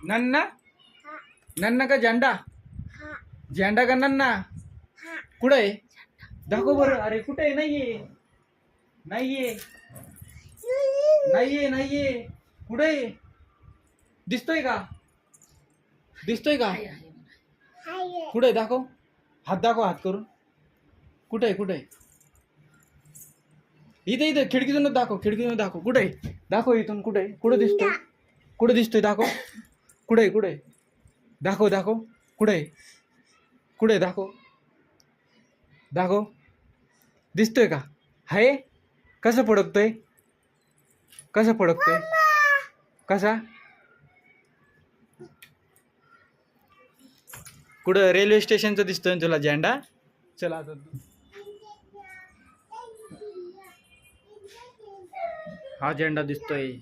नन्ना नन्ना का झेंडा झेंडा का नन्ना कुठे आहे दाखव बरं. अरे कुठे आहे? नाहीये नाहीये नाहीये नाहीये कुठे आहे? दिसतोय का? दिसतोय का? कुठे आहे? दाखव हात दाखव हात करून. कुठे आहे? कुठे आहे? इथे इथे खिडकीतूनच दाखव खिडकीतून दाखव. कुठे आहे? दाखव इथून. कुठे आहे? कुठे दिसतोय? कुठे दिसतोय? दाखव. कुठे आहे? कुठे आहे? दाखव दाखव. कुठे आहे? कुठे आहे? दाखव दाखव. दिसतोय का? हाय कसं फडकतोय? कसं फडकतोय? कसा? कुठं रेल्वे स्टेशनचं दिसतोय ना तुला झेंडा? चला आता हा झेंडा दिसतोय.